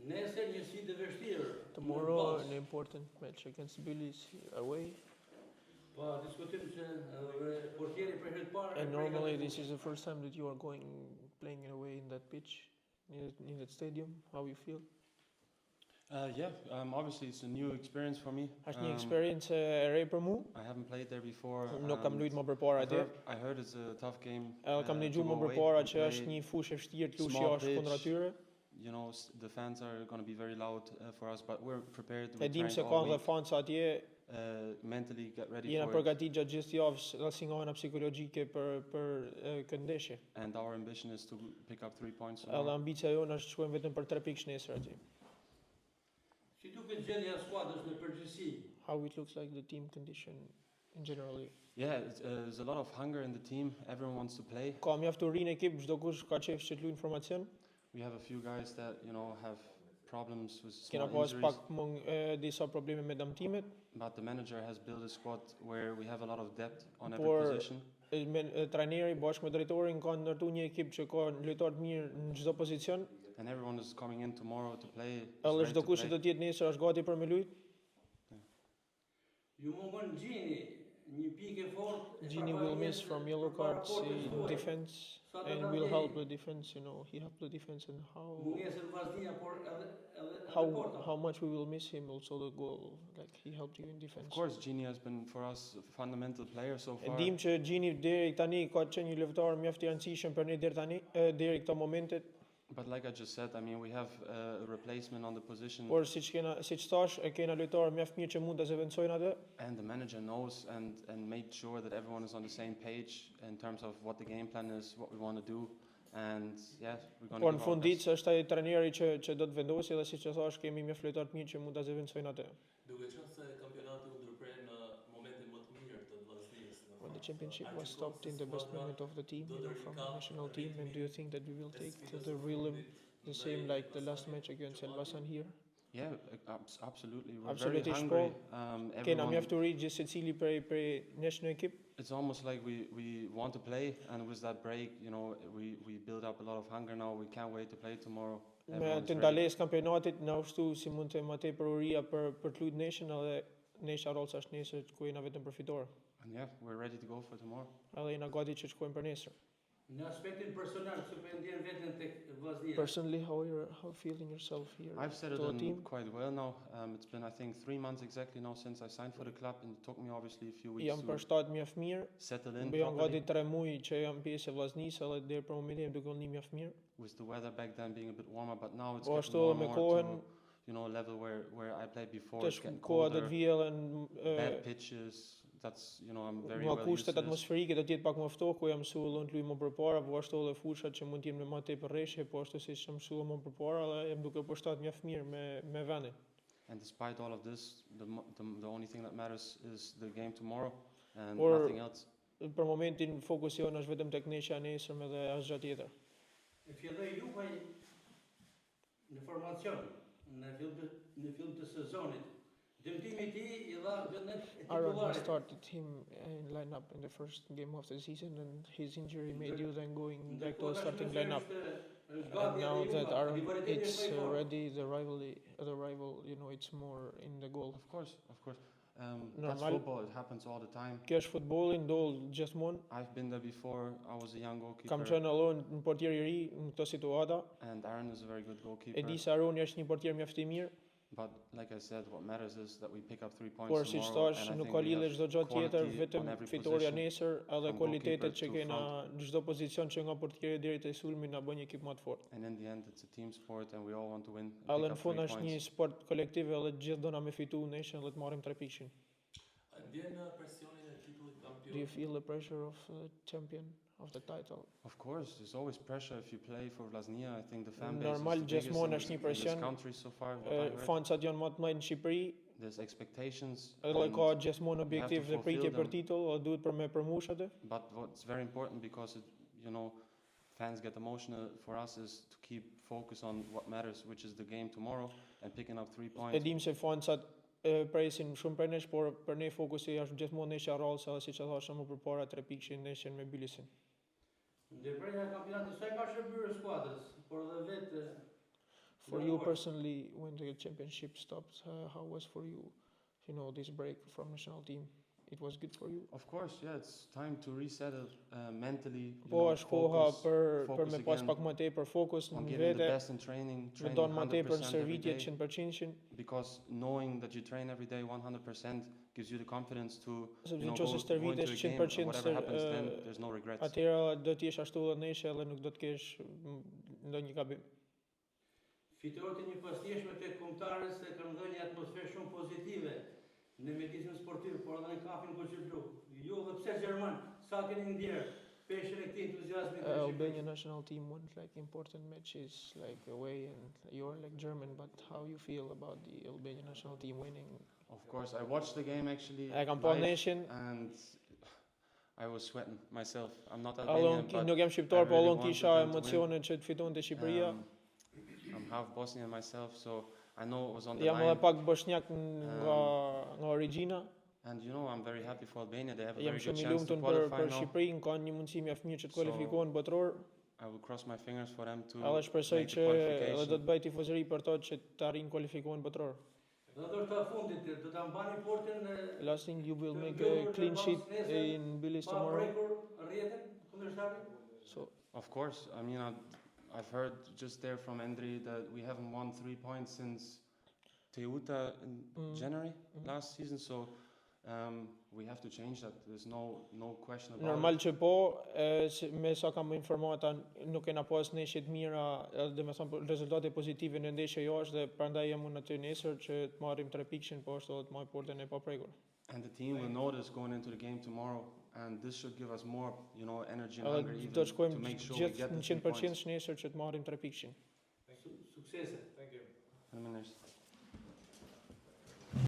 Nesër një sfidë e vështirë. Tomorrow an important match against Tbilisi away. Po diskutojmë se portieri për herë të parë. And normally this is the first time that you are playing away in that pitch, in that stadium. How you feel? Obviously it's a new experience for me. Është një experience e re për mua. I haven't played there before. Nuk kam luajtur më përpara atje. I heard it's a tough game. Kam dëgjuar më përpara që është një fushë e vështirë të luajë jashtë kundër atyre. You know, the fans are going to be very loud for us, but we're prepared. E dim se ka dhe fansa atje. Mentally get ready Jena for it. përgatitur gjatë gjithë javës si nga ana psikologjike për këtë ndeshje. And our ambition is to pick up 3 points. Edhe ambicia jonë është të shkojmë vetëm për 3 pikë nesër atje. Si duket gjendja e skuadrës në përgjithësi? How it looks like the team condition in generally. Yeah, there's a lot of hunger in the team. Everyone wants to play. Ka mjaftë në ekip, çdo kush ka qejf që të luajë informacion. We have a few guys that, you know, have problems with small Kena pas injuries. pak disa probleme me dëmtimet. But the manager has built a squad where we have a lot of depth on every Por position. trajneri bashkë me drejtorin kanë ndërtuar një ekip që ka lojtar të mirë në çdo pozicion. And everyone is coming in tomorrow to play. Edhe çdo kush që do të jetë nesër është gati për me luajt. Ju mungon Gjini, një pikë e fortë. Gini will miss from yellow cards in defense and will help the defense, you know, he helped the defense and how much we will miss him also the goal, like he helped you in defense. Of course, Gini has been for us a fundamental player so far. Dim që Gini deri tani ka qenë një lojtar mjaft I rëndësishëm për ne deri këto momente. But like I just said, I mean, we have a replacement on the position. Por siç thash, kena lojtarë mjaft mirë që mund të zëvendësojnë atë. And the manager knows and made sure that everyone is on the same page in terms of what the game plan is, what we want to do. And yeah, we're going to. Por në fundit është ai trajneri që do të vendosë dhe siç e thash, kemi mjaft lojtarë të mirë që mund ta zëvendësojnë atë. Duke qenë se kampionati u ndërprer në momentin më të mirë të vllazërisë. When the championship was stopped in the best moment of the team, you know, from the national team, and do you think that we will take the rhythm the same like the last match against Elbasan here? Yeah, absolutely. We're Absolutely very hungry. Kena mjafturi gjithë secili prej nesh në ekip. It's almost like we want to play, and with that break, you know, we build up a lot of hunger now. We can't wait to play tomorrow. Me të ndalesë kampionatit na ushtu si mund të më tepër uria për të luajtur neshën edhe nesha Rolca është nesër ku jena vetëm për fitore. And yeah, we're ready to go for tomorrow. Edhe jena gati që të shkojmë për nesër. Në aspektin personal, si po ndjen veten tek vllaznia. Personally, how feeling yourself here? I've settled in quite well now. It's been I think 3 months exactly now since I signed for the club, and it took me obviously a few weeks Jam përshtat mjaft mirë. Settle in. Jam gati 3 muaj që jam pjesë e vllaznisë edhe deri për momentin jam duke qenë mjaft mirë. With the weather back then being a bit warmer, but now it's getting more to, you know, level where I played before. It's getting colder. Bad pitches. That's, you know, I'm very well used to kushtet atmosferike do të jetë pak më ftohtë, ku jam mësuar të luaj më përpara, po ashtu edhe fushat që mund të jenë më tepër rreshje, po ashtu siç jam mësuar më përpara dhe jam duke përshtat mjaft mirë me vendin. And despite all of this, the only thing that matters is the game tomorrow and nothing else. Për momentin fokusi jonë është vetëm tek neshja e nesërme dhe asgjë tjetër. E filloi Juve në formacion në fillim të sezonit. Aaron started him in lineup in the first game of the season, and his injury made you then going back to a starting lineup. And now that Aaron it's ready, the rival, you know, it's more in the goal. Of course. That's football. It happens all the time. Kjo është futbolli, ndodh gjithmonë. I've been there before. I was a young goalkeeper. Kam qenë edhe në portier I ri në këtë situata. And Aaron is a very good goalkeeper. E di se Aaron është një portier mjaft I mirë. But like I said, what matters is that we pick up 3 points tomorrow. Por siç thash, nuk ka lidhje çdo gjë tjetër, vetëm fitoria nesër, edhe kualitetet që kena në çdo pozicion që nga portieri deri te sulmi na bën një ekip më të fortë. And in the end it's a team sport and we all want to win. Edhe në fund është një sport kolektiv edhe gjithë dona me fitu neshën dhe të marrim 3 pikë. Ndjen presionin e titullit kampion? Do you feel the pressure of the champion? Of the title. Of course, there's always pressure if you play for Vllaznia. I think the fan base normal gjithmonë është një presion. So far, fansat janë më të mëdhenj në Shqipëri. There's expectations. Edhe ka gjithmonë objektiv dhe pritje për titull, dhe duhet për me përmush atë. But what's very important because you know fans get emotional for us is to keep focus on what matters, which is the game tomorrow and picking up 3 points. E dim se fansat presin shumë për nesh, por për ne fokusi është gjithmonë neshja Rolca, siç e thashë më përpara 3 pikë neshën me Tbilisin. Ndërprerja e kampionatit sa ka shërbyer skuadrës, por edhe vetë For you personally, when the championship stopped, how was for you, this break from national team? It was good for you? Of course, yeah, it's time to reset it mentally. Po është koha për me pas pak më tepër fokus në vete. Me don më tepër në shërbitje 100%. Because knowing that you train every day 100% gives you the confidence to go into a game, whatever happens then there's no regrets. Atëra do të jesh ashtu edhe nesër edhe nuk do të kesh ndonjë gabim. Fitoret e një pastjeshme tek kombëtarës se kanë dhënë një atmosferë shumë pozitive në mjedisin sportiv, por edhe në kafin Koçiblu. Ju dhe pse Gjerman, sa keni ndjerë peshën e këtij entuziazmi? Albania national team won like important matches like away, and you're like German, but how you feel about the Albania national team winning? Of course, I watched the game actually and I was sweating myself. I'm not Albanian, but nuk jam shqiptar, po unë kisha emocione që të fitonte Shqipëria. I'm half Bosnian myself, so I know it was on the Jam line. edhe pak bosnjak nga origjina. And I'm very happy for Albania. They have a Jam very good shumë i chance to lumtur qualify për now. Shqipërinë, kanë një mundësi mjaft mirë që të kualifikohen botëror. I will cross my fingers for them to Edhe shpresoj make the që edhe qualification. do të bëj tifozëri për to që të arrijnë kualifikohen botëror. Dhe dorta fundit do ta mbani portën Last thing, you will make a clean sheet in Bilis tomorrow. So, Of course, I mean I've heard just there from Endri that we haven't won 3 points since Teuta in January last season, so we have to change that. There's no question about normal it. që po, me sa kam informata nuk kena pas ndeshje të mira, dhe me thënë rezultate pozitive në ndeshje jashtë, dhe prandaj jam unë aty nesër që të marrim 3 pikë, po ashtu të marrim portën e paprekur. And the team will know this going into the game tomorrow, and this should give us more, energy and hunger Do even të to shkojmë make sure we gjithë get the 3 100% points. nesër që të marrim 3 pikë. Suksese.